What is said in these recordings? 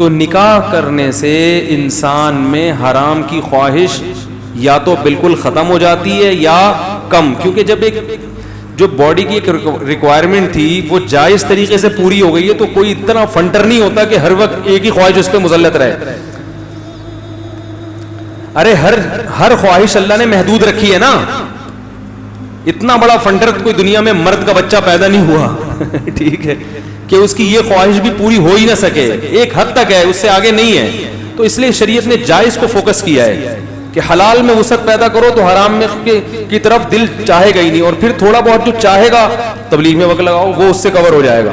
تو نکاح کرنے سے انسان میں حرام کی خواہش یا تو بالکل ختم ہو جاتی ہے یا کم, کیونکہ جب ایک جو باڈی کی ایک ریکوائرمنٹ تھی وہ جائز طریقے سے پوری ہو گئی ہے, تو کوئی اتنا فنٹر نہیں ہوتا کہ ہر وقت ایک ہی خواہش اس پہ مسلط رہے. ارے ہر خواہش اللہ نے محدود رکھی ہے نا. اتنا بڑا فنٹر کوئی دنیا میں مرد کا بچہ پیدا نہیں ہوا ٹھیک ہے, کہ اس کی یہ خواہش بھی پوری ہو ہی نہ سکے, ایک حد تک ہے, اس سے آگے نہیں ہے. تو اس لیے شریعت نے جائز کو فوکس کیا ہے کہ حلال میں وسعت پیدا کرو تو حرام میں کی طرف دل چاہے گا ہی نہیں, اور پھر تھوڑا بہت جو چاہے گا تبلیغ میں وقت لگاؤ وہ اس سے کور ہو جائے گا.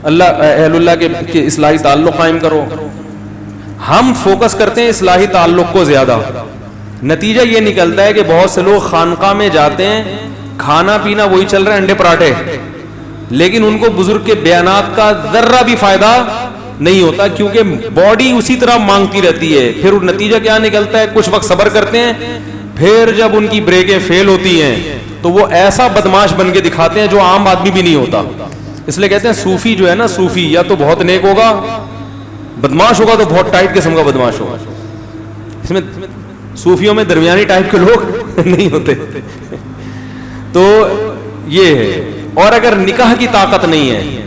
اللہ اہل اللہ کے اصلاحی تعلق قائم کرو. ہم فوکس کرتے ہیں اصلاحی تعلق کو زیادہ, نتیجہ یہ نکلتا ہے کہ بہت سے لوگ خانقاہ میں جاتے ہیں, کھانا پینا وہی چل رہا ہے, انڈے پراٹھے, لیکن ان کو بزرگ کے بیانات کا ذرہ بھی فائدہ نہیں ہوتا, کیونکہ باڈی اسی طرح مانگتی رہتی ہے. پھر نتیجہ کیا نکلتا ہے, کچھ وقت صبر کرتے ہیں, پھر جب ان کی بریکیں فیل ہوتی ہیں تو وہ ایسا بدماش بن کے دکھاتے ہیں جو عام آدمی بھی نہیں ہوتا. اس لیے کہتے ہیں صوفی جو ہے نا, صوفی یا تو بہت نیک ہوگا, بدماش ہوگا تو بہت ٹائٹ قسم کا بدماش ہوگا. اس میں صوفیوں میں درمیانی ٹائپ کے لوگ نہیں ہوتے. تو یہ ہے. اور اگر نکاح کی طاقت نہیں ہے,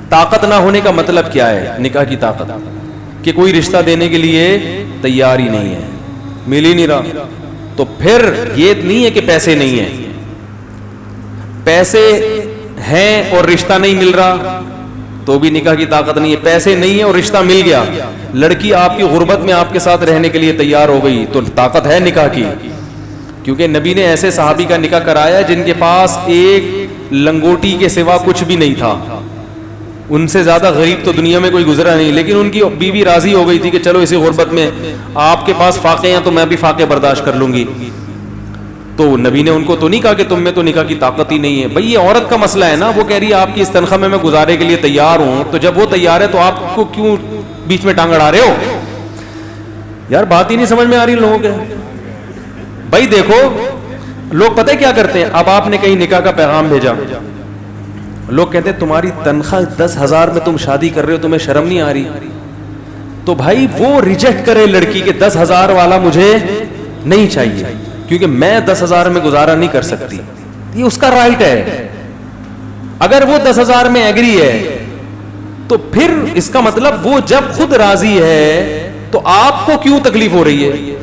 طاقت نہ ہونے کا مطلب کیا ہے, نکاح کی طاقت کہ کوئی رشتہ دینے کے لیے تیار ہی نہیں ہے, مل ہی نہیں رہا, تو پھر یہ نہیں ہے کہ پیسے نہیں ہیں, پیسے ہیں اور رشتہ نہیں مل رہا تو بھی نکاح کی طاقت نہیں ہے. پیسے نہیں ہے اور رشتہ مل گیا, لڑکی آپ کی غربت میں آپ کے ساتھ رہنے کے لیے تیار ہو گئی, تو طاقت ہے نکاح کی. کیونکہ نبی نے ایسے صحابی کا نکاح کرایا جن کے پاس ایک لنگوٹی کے سوا کچھ بھی نہیں تھا, ان سے زیادہ غریب تو دنیا میں کوئی گزرا نہیں, لیکن ان کی بیوی راضی ہو گئی تھی کہ چلو اسی غربت میں آپ کے پاس فاقے ہیں تو میں بھی فاقے برداشت کر لوں گی. تو نبی نے ان کو تو نہیں کہا کہ تم میں تو نکاح کی طاقت ہی نہیں ہے. بھئی یہ عورت کا مسئلہ ہے نا, وہ کہہ رہی ہے آپ کی اس تنخواہ میں گزارے کے لیے تیار ہوں, تو جب وہ تیار ہے تو آپ کو کیوں بیچ میں ٹانگ اڑا رہے ہو یار؟ بات ہی نہیں سمجھ میں آ رہی لوگوں کے. بھائی دیکھو لوگ پتہ ہے کیا کرتے ہیں, اب آپ نے کہیں نکاح کا پیغام بھیجا, لوگ کہتے ہیں تمہاری تنخواہ 10,000 میں تم شادی کر رہے ہو, تمہیں شرم نہیں آ رہی؟ تو بھائی وہ ریجیکٹ کرے لڑکی کے 10,000 والا مجھے نہیں چاہیے, کیونکہ میں 10,000 میں گزارا نہیں کر سکتی, یہ اس کا رائٹ ہے. اگر وہ 10,000 میں ایگری ہے تو پھر اس کا مطلب وہ جب خود راضی ہے تو آپ کو کیوں تکلیف ہو رہی ہے؟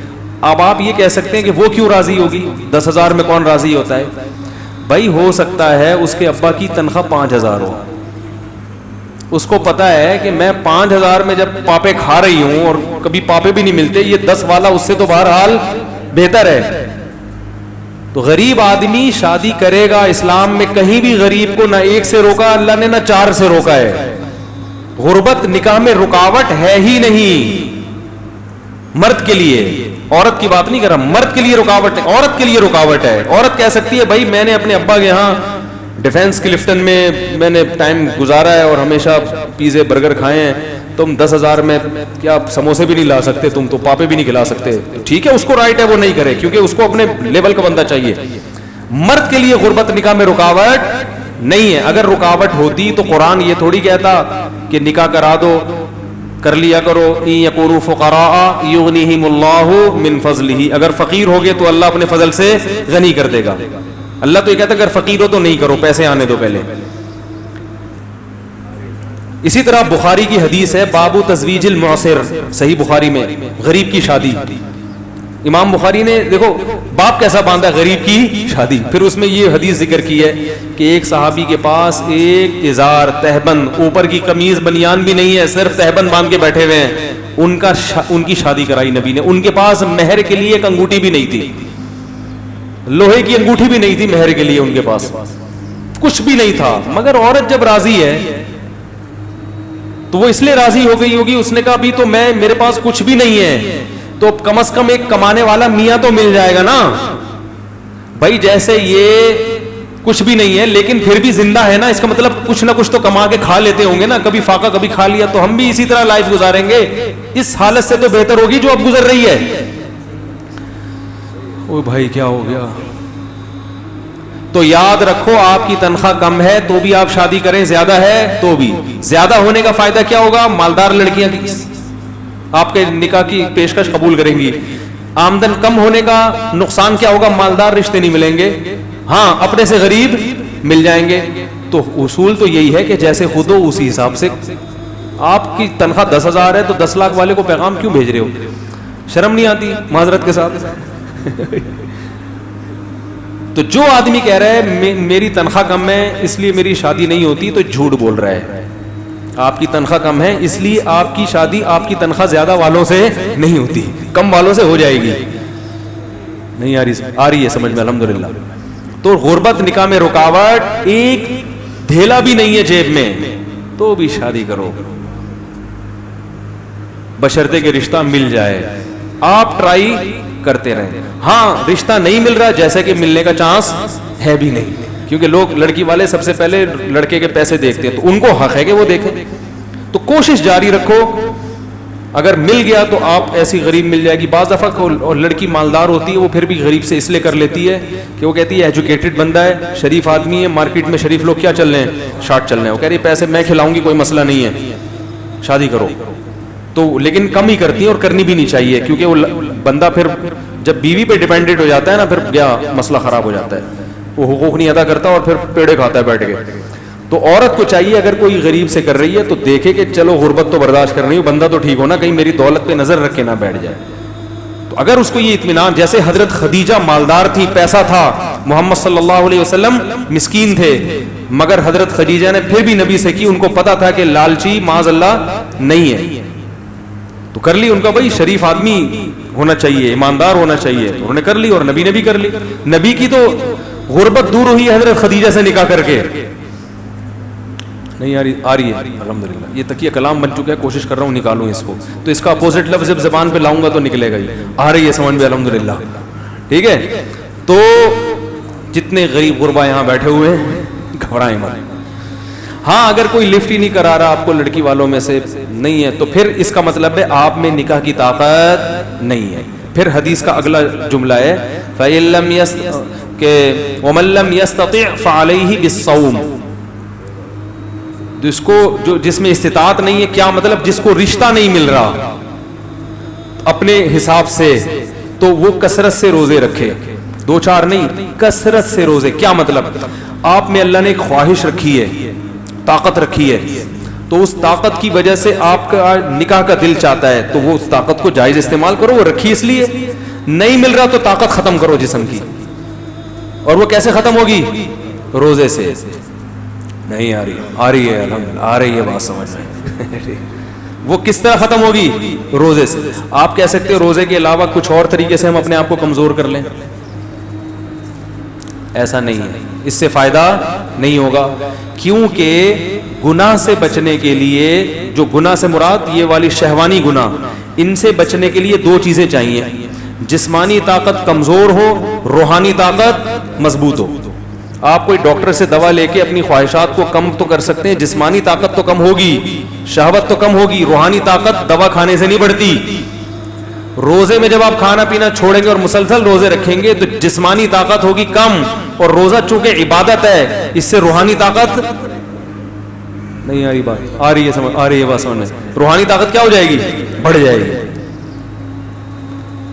اب آپ یہ کہہ سکتے ہیں کہ وہ کیوں راضی ہوگی, 10,000 میں کون راضی ہوتا ہے؟ بھائی ہو سکتا ہے اس کے ابا کی تنخواہ 5,000 ہو, اس کو پتا ہے کہ میں 5,000 میں جب پاپے کھا رہی ہوں اور کبھی پاپے بھی نہیں ملتے, یہ 10 والا اس سے تو بہرحال بہتر ہے. تو غریب آدمی شادی کرے گا, اسلام میں کہیں بھی غریب کو نہ 1 سے روکا اللہ نے, نہ 4 سے روکا ہے. غربت نکاح میں رکاوٹ ہے ہی نہیں. مرد کے لیے, عورت کی بات نہیں کر رہا, مرد کے لیے رکاوٹ ہے, عورت کے لیے رکاوٹ ہے. عورت کہہ سکتی ہے بھائی میں نے اپنے ابا کے یہاں ڈیفینس کلفٹن میں نے ٹائم گزارا ہے اور ہمیشہ پیزے برگر کھائے ہیں, تم 10,000 میں کیا سموسے بھی نہیں لا سکتے, تم تو پاپے بھی نہیں کھلا سکتے. ٹھیک ہے, اس کو رائٹ ہے وہ نہیں کرے, کیونکہ اس کو اپنے لیول کا بندہ چاہیے. مرد کے لیے غربت نکاح میں رکاوٹ نہیں ہے. اگر رکاوٹ ہوتی تو قرآن یہ تھوڑی کہتا کہ نکاح کرا دو, کر لیا کرو, ان یکونوا فقراء یغنیہم اللہ من فضلہ, اگر فقیر ہوگے تو اللہ اپنے فضل سے غنی کر دے گا. اللہ تو یہ کہتا ہے اگر فقیر ہو تو نہیں کرو, پیسے آنے دو پہلے. اسی طرح بخاری کی حدیث ہے باب تزویج المعسر, صحیح بخاری میں, غریب کی شادی. امام بخاری نے دیکھو باب کیسا باندھا, غریب کی شادی. پھر اس میں یہ حدیث ذکر کی ہے کہ ایک صحابی کے پاس ایک ازار تہبند, اوپر کی قمیض بنیان بھی نہیں ہے, صرف تہبند باندھ کے بیٹھے ہوئے ہیں. ان کی شادی کرائی نبی نے. ان کے پاس مہر کے لیے ایک انگوٹھی بھی نہیں تھی, لوہے کی انگوٹھی بھی نہیں تھی مہر کے لیے, ان کے پاس کچھ بھی نہیں تھا. مگر عورت جب راضی ہے تو وہ اس لیے راضی ہو گئی ہوگی, اس نے کہا بھی تو میرے پاس کچھ بھی نہیں ہے تو کم از کم ایک کمانے والا میاں تو مل جائے گا نا. بھائی جیسے یہ کچھ بھی نہیں ہے لیکن پھر بھی زندہ ہے نا, اس کا مطلب کچھ نہ کچھ تو کما کے کھا لیتے ہوں گے نا, کبھی فاقہ کبھی کھا لیا, تو ہم بھی اسی طرح لائف گزاریں گے. اس حالت سے تو بہتر ہوگی جو اب گزر رہی ہے. او بھائی کیا ہو گیا؟ تو یاد رکھو آپ کی تنخواہ کم ہے تو بھی آپ شادی کریں, زیادہ ہے تو بھی. زیادہ ہونے کا فائدہ کیا ہوگا؟ مالدار لڑکیاں آپ کے نکاح کی پیشکش قبول کریں گی. آمدن کم ہونے کا نقصان کیا ہوگا؟ مالدار رشتے نہیں ملیں گے. ہاں اپنے سے غریب مل جائیں گے. تو اصول تو یہی ہے کہ جیسے خود ہو اسی حساب سے. آپ کی تنخواہ 10,000 ہے تو 10 لاکھ والے کو پیغام کیوں بھیج رہے ہو؟ شرم نہیں آتی معذرت کے ساتھ؟ تو جو آدمی کہہ رہا ہے میری تنخواہ کم ہے اس لیے میری شادی نہیں ہوتی تو جھوٹ بول رہا ہے. آپ کی تنخواہ کم ہے اس لیے آپ کی شادی آپ کی تنخواہ زیادہ والوں سے نہیں ہوتی, کم والوں سے ہو جائے گی. نہیں آ رہی ہے سمجھ میں الحمدللہ. تو غربت نکاح میں رکاوٹ, ایک دھیلا بھی نہیں ہے جیب میں تو بھی شادی کرو بشرطے کہ رشتہ مل جائے. آپ ٹرائی کرتے رہیں. ہاں رشتہ نہیں مل رہا جیسے کہ ملنے کا چانس ہے بھی نہیں, کیونکہ لوگ لڑکی والے سب سے پہلے لڑکے کے پیسے دیکھتے ہیں تو ان کو حق ہے کہ وہ دیکھیں. تو کوشش جاری رکھو, اگر مل گیا تو آپ ایسی غریب مل جائے گی. بعض دفعہ اور لڑکی مالدار ہوتی ہے وہ پھر بھی غریب سے اس لیے کر لیتی ہے کہ وہ کہتی ہے ایجوکیٹڈ بندہ ہے, شریف آدمی ہے, مارکیٹ میں شریف لوگ کیا چل رہے ہیں, شارٹ چل رہے ہیں, وہ کہہ رہی ہے پیسے میں کھلاؤں گی کوئی مسئلہ نہیں ہے, شادی کرو. تو لیکن کم ہی کرتی ہیں اور کرنی بھی نہیں چاہیے, کیونکہ وہ بندہ پھر جب بیوی پہ ڈیپینڈنٹ ہو جاتا ہے نا پھر کیا مسئلہ خراب ہو جاتا ہے, وہ حقوق نہیں ادا کرتا اور پھر پیڑے کھاتا ہے بیٹھ کے. تو عورت کو چاہیے اگر کوئی غریب سے کر رہی ہے تو دیکھے کہ چلو غربت تو برداشت کر رہی ہوں, بندہ تو ٹھیک ہونا, کہیں میری دولت پہ نظر رکھ کے نہ بیٹھ جائے. تو اگر اس کو یہ اطمینان, جیسے حضرت خدیجہ مالدار تھی, پیسہ تھا, محمد صلی اللہ علیہ وسلم مسکین تھے, مگر حضرت خدیجہ نے پھر بھی نبی سے کی, ان کو پتا تھا کہ لالچی معاذ اللہ نہیں ہے, تو کر لی. ان کا بھائی شریف آدمی ہونا چاہیے, ایماندار ہونا چاہیے, انہوں نے کر لی اور نبی نے بھی کر لی. نبی کی تو غربت دور ہوئی حضرت خدیجہ سے نکاح کر کے. نہیں آ رہی ہے الحمدللہ. یہ تکیہ کلام بن چکا ہے, کوشش کر رہا ہوں نکالوں اس کو, تو اس کا اپوزٹ لفظ جب زبان پہ لاؤں گا تو نکلے گا ہی. آ رہی ہے سمجھ میں الحمدللہ, ٹھیک ہے. تو جتنے غریب غربا یہاں بیٹھے ہوئے ہیں گھبرائیں مت. ہاں اگر کوئی لفٹ ہی نہیں کرا رہا آپ کو لڑکی والوں میں سے نہیں ہے تو پھر اس کا مطلب ہے آپ میں نکاح کی طاقت نہیں ہے. پھر حدیث کا اگلا جملہ ہے فَإِن لَمْ وَمَن لَمْ يَسْتَطِعْ فَعَلَيْهِ بِالصَّوْمِ. جس میں استطاعت نہیں ہے, کیا مطلب, جس کو رشتہ نہیں مل رہا اپنے حساب سے, تو وہ کثرت سے روزے رکھے, 2-4 نہیں, کثرت سے روزے. کیا مطلب, آپ میں اللہ نے ایک خواہش رکھی ہے, طاقت رکھی ہے, تو اس طاقت کی وجہ سے آپ کا نکاح کا دل چاہتا ہے تو وہ اس طاقت کو جائز استعمال کرو. وہ رکھی اس لیے, نہیں مل رہا تو طاقت ختم کرو جسم کی. اور وہ کیسے ختم ہوگی؟ روزے سے. نہیں آ رہی ہے الحمدللہ, آ رہی ہے بات سمجھ میں. وہ کس طرح ختم ہوگی؟ روزے سے. آپ کہہ سکتے ہو روزے کے علاوہ کچھ اور طریقے سے ہم اپنے آپ کو کمزور کر لیں, ایسا نہیں ہے, اس سے فائدہ نہیں ہوگا. کیونکہ گناہ سے بچنے کے لیے, جو گناہ سے مراد یہ والی شہوانی گناہ, ان سے بچنے کے لیے 2 چیزیں چاہیے, جسمانی طاقت کمزور ہو, روحانی طاقت مضبوط ہو. آپ کوئی ڈاکٹر سے دوا لے کے اپنی خواہشات کو کم تو کر سکتے ہیں, جسمانی طاقت تو کم ہوگی, شہوت تو کم ہوگی, روحانی طاقت دوا کھانے سے نہیں بڑھتی. روزے میں جب آپ کھانا پینا چھوڑیں گے اور مسلسل روزے رکھیں گے تو جسمانی طاقت ہوگی کم, اور روزہ چونکہ عبادت ہے اس سے روحانی طاقت نہیں. آ رہی بات, آ رہی ہے بات سمجھ میں. روحانی طاقت کیا ہو جائے گی؟ بڑھ جائے گی.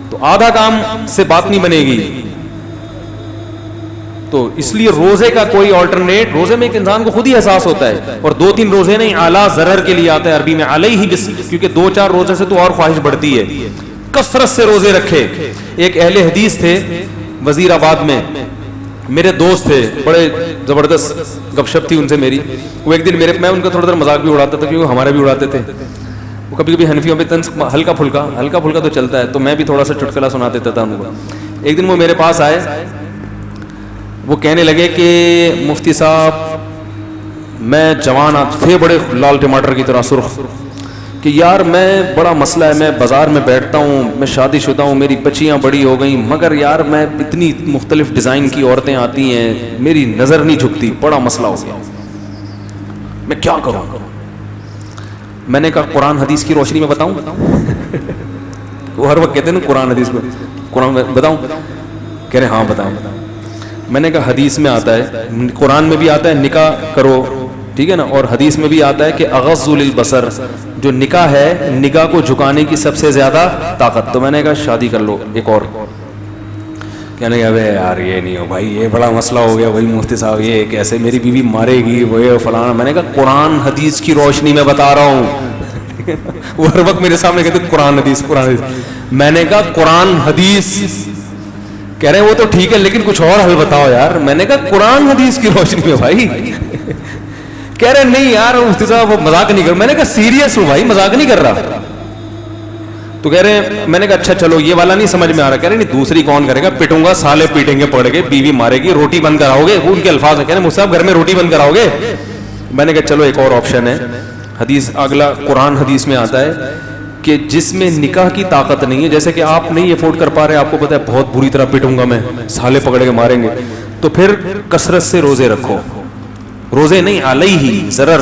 تو آدھا کام سے بات نہیں بنے گی. تو اس لیے روزے کا کوئی آلٹرنیٹ, روزے میں ایک انسان کو خود ہی احساس ہوتا ہے, اور 2-3 روزے نہیں, اعلیٰ ضرر کے لیے آتا ہے عربی میں علیہ بس, کیونکہ 2-4 روزے سے تو اور خواہش بڑھتی ہے. کثرت سے روزے رکھے. ایک اہل حدیث تھے وزیر آباد میں, میرے دوست تھے, بڑے زبردست گپ شپ تھی ان سے میری. وہ ایک دن میں ان کا تھوڑا مذاق بھی اڑاتا تھا کیونکہ ہمارا بھی اڑاتے تھے. وہ کبھی کبھی حنفیوں پہ طنز ہلکا پھلکا تو چلتا ہے, تو میں بھی تھوڑا سا چٹکلا سنا دیتا تھا ان کو. ایک دن وہ میرے پاس آئے, وہ کہنے لگے کہ مفتی صاحب میں جوان تھے بڑے لال ٹماٹر کی طرح سرخ, کہ یار میں بڑا مسئلہ ہے, میں بازار میں بیٹھتا ہوں, میں شادی شدہ ہوں, میری بچیاں بڑی ہو گئیں, مگر یار میں اتنی مختلف ڈیزائن کی عورتیں آتی ہیں, میری نظر نہیں جھکتی, بڑا مسئلہ ہو گیا, میں کیا کروں؟ میں نے کہا قرآن حدیث کی روشنی میں بتاؤں. وہ ہر وقت کہتے ہیں نا قرآن حدیث میں, قرآن میں بتاؤں, کہہ رہے ہاں بتاؤں. میں نے کہا حدیث میں آتا ہے, قرآن میں بھی آتا ہے نکاح کرو, ٹھیک ہے نا. اور حدیث میں بھی آتا ہے کہ اغض للبصر, جو نکاح ہے نگاہ کو جھکانے کی سب سے زیادہ طاقت. تو میں نے کہا شادی کر لو ایک اور. کہنے لگا ابے یار یہ نہیں ہو بھائی, یہ بڑا مسئلہ ہو گیا بھائی مفتی صاحب, یہ کیسے میری بیوی مارے گی وہ فلانا. میں نے کہا قرآن حدیث کی روشنی میں بتا رہا ہوں. وہ ہر وقت میرے سامنے کہتے قرآن حدیث قرآن حدیث. میں نے کہا قرآن حدیث. کہہ رہے ہیں وہ تو ٹھیک ہے لیکن کچھ اور حل بتاؤ یار. میں نے کہا قرآن حدیث کی روشنی میں بھائی. کہہ رہے نہیں یار مفتی صاحب وہ مذاق نہیں کر. میں نے کہا سیریس ہوں بھائی, مذاق نہیں کر رہا. تو کہہ رہے ہیں, میں نے کہا اچھا چلو یہ والا نہیں سمجھ میں آ رہا. کہہ رہے نہیں دوسری کون کرے گا, پٹوں گا سالے پیٹیں گے پڑ کے, بیوی مارے گی, روٹی بند کراؤ گے. ان کے الفاظ ہیں, کہہ رہے مفتی صاحب گھر میں روٹی بند کراؤ گے. میں نے کہا چلو ایک اور آپشن ہے. حدیث اگلا قرآن حدیث میں آتا ہے کہ جس میں نکاح کی طاقت نہیں ہے, جیسے کہ آپ نہیں افورڈ کر پا رہے, آپ کو پتا ہے بہت بری طرح پٹوں گا میں, سالے پکڑ کے ماریں گے, تو پھر کثرت سے روزے رکھو. روزے نہیں علیہ ضرر,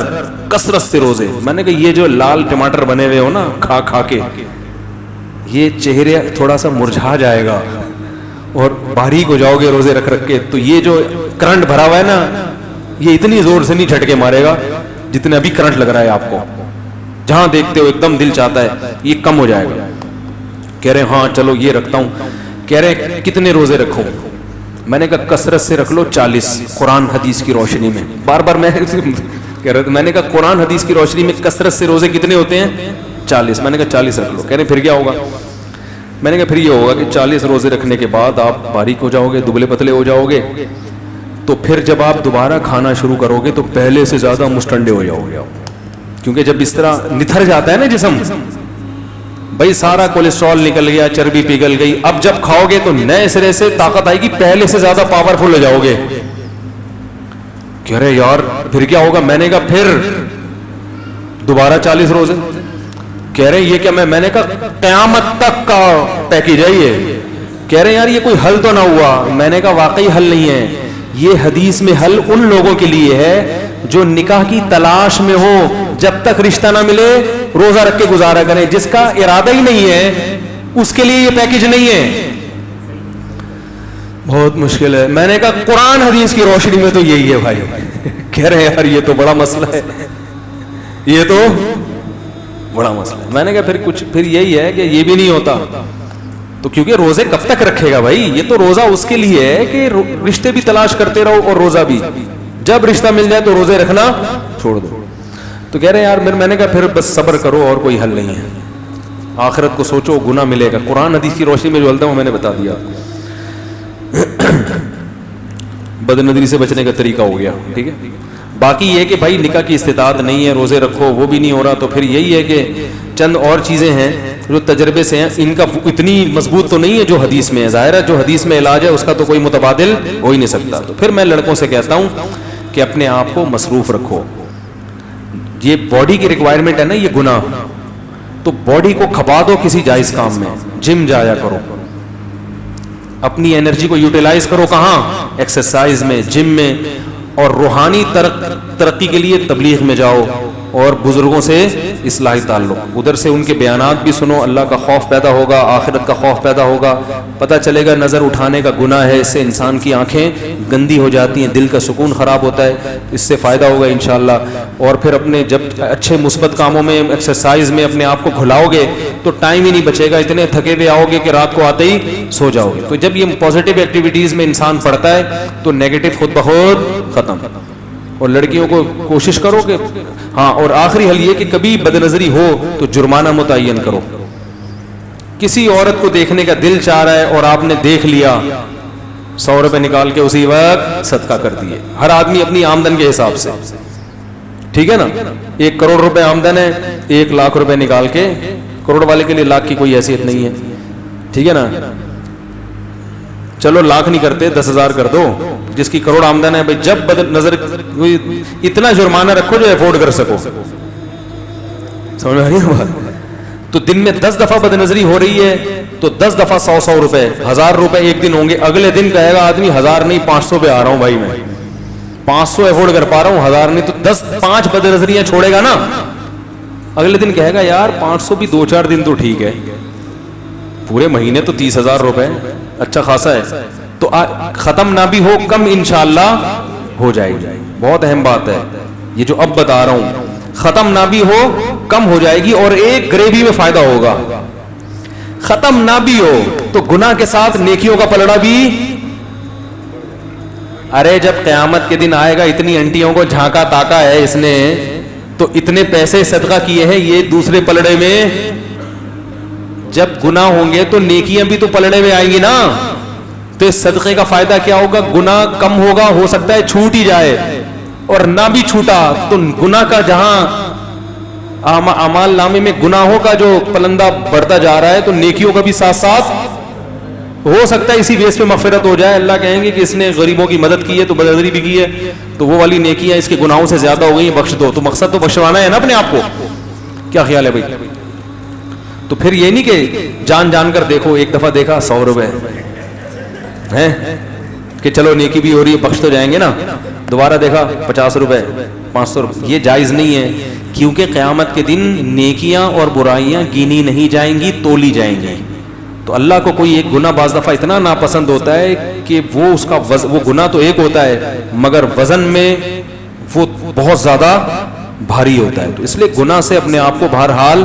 کثرت سے روزے. میں نے کہا یہ جو لال ٹماٹر بنے ہوئے ہو نا کھا کھا کے, یہ چہرے تھوڑا سا مرجھا جائے گا اور باریک ہو جاؤ گے روزے رکھ رکھ کے. تو یہ جو کرنٹ بھرا ہوا ہے نا, یہ اتنی زور سے نہیں جھٹکے مارے گا جتنے ابھی کرنٹ لگ رہا ہے آپ کو. جہاں دیکھتے ہو ایک دم دل چاہتا ہے, یہ کم ہو جائے گا. کہہ رہے ہاں چلو یہ رکھتا ہوں. کہہ رہے کتنے روزے رکھوں. میں نے کہا کثرت سے رکھ لو 40 قرآن حدیث کی روشنی میں. بار بار میں کہہ رہا, میں نے کہا قرآن حدیث کی روشنی میں کثرت سے روزے کتنے ہوتے ہیں 40. میں نے کہا 40 رکھ لو. کہہ رہے پھر کیا ہوگا. میں نے کہا پھر یہ ہوگا کہ 40 روزے رکھنے کے بعد آپ باریک ہو جاؤ گے, دبلے پتلے ہو جاؤ گے. تو پھر جب آپ دوبارہ کھانا شروع کرو گے تو پہلے سے زیادہ مستنڈے ہو جاؤ گے آپ, کیونکہ جب اس طرح نتھر جاتا ہے نا جسم, بھائی سارا کولیسٹرول نکل گیا, چربی پگھل گئی. اب جب کھاؤ گے تو نئے سرے سے طاقت آئے گی, پہلے سے زیادہ پاورفل ہو جاؤ گے. کہہ رہے یار پھر کیا ہوگا. میں نے کہا پھر دوبارہ 40 روزے. کہہ رہے یہ کیا. میں نے کہا قیامت تک کا پیکیج ہے یہ. کہہ رہے یار یہ کوئی حل تو نہ ہوا. میں نے کہا واقعی حل نہیں ہے. یہ حدیث میں حل ان لوگوں کے لیے ہے جو نکاح کی تلاش میں ہو, جب تک رشتہ نہ ملے روزہ رکھ کے گزارا کریں. جس کا ارادہ ہی نہیں ہے اس کے لیے یہ پیکیج نہیں ہے. بہت مشکل ہے. میں نے کہا قرآن حدیث کی روشنی میں تو یہی ہے بھائی. کہہ رہے یار یہ تو بڑا مسئلہ ہے, یہ تو بڑا مسئلہ ہے. میں نے کہا پھر یہی ہے کہ یہ بھی نہیں ہوتا. تو کیونکہ روزے کب تک رکھے گا بھائی. یہ تو روزہ اس کے لیے ہے کہ رشتے بھی تلاش کرتے رہو اور روزہ بھی. جب رشتہ مل جائے تو روزے رکھنا چھوڑ دو. تو کہہ رہے یار میں نے کہا پھر بس صبر کرو اور کوئی حل نہیں ہے. آخرت کو سوچو, گناہ ملے گا. قرآن حدیث کی روشنی میں جو حل تھا وہ میں نے بتا دیا. بد نظری سے بچنے کا طریقہ ہو گیا. ٹھیک ہے. باقی یہ کہ بھائی نکاح کی استطاعت نہیں ہے, روزے رکھو, وہ بھی نہیں ہو رہا, تو پھر یہی ہے کہ چند اور چیزیں ہیں جو تجربے سے ہیں. ان کا اتنی مضبوط تو نہیں ہے جو حدیث میں ہے. ظاہر ہے جو حدیث میں علاج ہے اس کا تو کوئی متبادل ہو ہی نہیں سکتا. تو پھر میں لڑکوں سے کہتا ہوں کہ اپنے آپ کو مصروف رکھو. یہ باڈی کی ریکوائرمنٹ ہے نا, یہ گناہ, تو باڈی کو کھپا دو کسی جائز کام میں. جم جایا کرو, اپنی انرجی کو یوٹیلائز کرو. کہاں؟ ایکسرسائز میں, جم میں. اور روحانی ترقی کے لیے تبلیغ میں جاؤ اور بزرگوں سے اصلاحی تعلق. ادھر سے ان کے بیانات بھی سنو, اللہ کا خوف پیدا ہوگا, آخرت کا خوف پیدا ہوگا. پتہ چلے گا نظر اٹھانے کا گناہ ہے, اس سے انسان کی آنکھیں گندی ہو جاتی ہیں, دل کا سکون خراب ہوتا ہے. اس سے فائدہ ہوگا انشاءاللہ. اور پھر اپنے جب اچھے مثبت کاموں میں, ایکسرسائز میں اپنے آپ کو کھلاؤ گے تو ٹائم ہی نہیں بچے گا. اتنے تھکے ہوئے آؤ گے کہ رات کو آتے ہی سو جاؤ گے. تو جب یہ پازیٹیو ایکٹیویٹیز میں انسان پڑتا ہے تو نیگیٹو خود بخود ختم. اور لڑکیوں کو کوشش کرو کہ ہاں, اور آخری حل یہ کہ کبھی بد نظری ہو تو جرمانہ متعین کرو. کسی عورت کو دیکھنے کا دل چاہ رہا ہے اور آپ نے دیکھ لیا, 100 روپے نکال کے اسی وقت صدقہ کر دیے. ہر آدمی اپنی آمدن کے حساب سے, ٹھیک ہے نا. 1 کروڑ روپے آمدن ہے, 1 لاکھ روپے نکال کے, کروڑ والے کے لیے لاکھ کی کوئی حیثیت نہیں ہے, ٹھیک ہے نا. چلو لاکھ نہیں کرتے, 10,000 کر دو. جس کی کروڑ آمدن ہے بھائی, جب بد نظر اتنا جرمانہ رکھو جو افورڈ کر سکو. سمجھ میں آ رہی ہے بات. تو دن میں 10 دفعہ بد نظری ہو رہی ہے تو 10 دفعہ 100 روپے, 1000 روپے ایک دن ہوں گے. اگلے دن کہے گا آدمی 1000 نہیں 500 پہ آ رہا ہوں بھائی, میں 500 افورڈ کر پا رہا ہوں, 1000 نہیں. تو 5 بد نظریاں چھوڑے گا نا, اگلے دن کہے گا یار 500 بھی 2-4 دن تو ٹھیک ہے, پورے مہینے تو 30,000 روپے اچھا خاصا ہے. تو ختم نہ بھی ہو, کم انشاءاللہ ہو جائے گی. بہت اہم بات ہے یہ جو اب بتا رہا ہوں ختم نہ بھی ہو کم ہو جائے گی, اور ایک گریوی میں فائدہ ہوگا. ختم نہ بھی ہو تو گناہ کے ساتھ نیکیوں کا پلڑا بھی. ارے جب قیامت کے دن آئے گا, اتنی انٹیوں کو جھانکا تاکا ہے اس نے, تو اتنے پیسے صدقہ کیے ہیں یہ دوسرے پلڑے میں, جب گناہ ہوں گے تو نیکیاں بھی تو پلڑے میں آئیں گی نا. تو اس صدقے کا فائدہ کیا ہوگا؟ گناہ کم ہوگا, ہو سکتا ہے چھوٹ ہی جائے, اور نہ بھی چھوٹا تو گناہ کا جہاں اعمال نامے میں گناہوں کا جو پلندہ بڑھتا جا رہا ہے, تو نیکیوں کا بھی ساتھ ساتھ ہو سکتا ہے اسی بیس پہ مغفرت ہو جائے. اللہ کہیں گے کہ اس نے غریبوں کی مدد کی ہے تو بدردری بھی کی ہے, تو وہ والی نیکیاں اس کے گناہوں سے زیادہ ہو گئی, بخش دو. تو مقصد تو بخشوانا ہے نا اپنے آپ کو. کیا خیال ہے بھائی؟ تو پھر یہ نہیں کہ جان جان کر دیکھو, ایک دفعہ دیکھا 100 روپے ہیں کہ چلو نیکی بھی ہو رہی ہے بخش تو جائیں گے نا, دوبارہ دیکھا 50 روپے 500 روپے. یہ جائز نہیں ہے, کیونکہ قیامت کے دن نیکیاں اور برائیاں گینی نہیں جائیں گی, تولی جائیں گی. تو اللہ کو کوئی ایک گناہ بعض دفعہ اتنا ناپسند ہوتا ہے کہ وہ اس کا وہ گناہ تو ایک ہوتا ہے مگر وزن میں وہ بہت زیادہ بھاری ہوتا ہے. تو اس لیے گناہ سے اپنے آپ کو بہرحال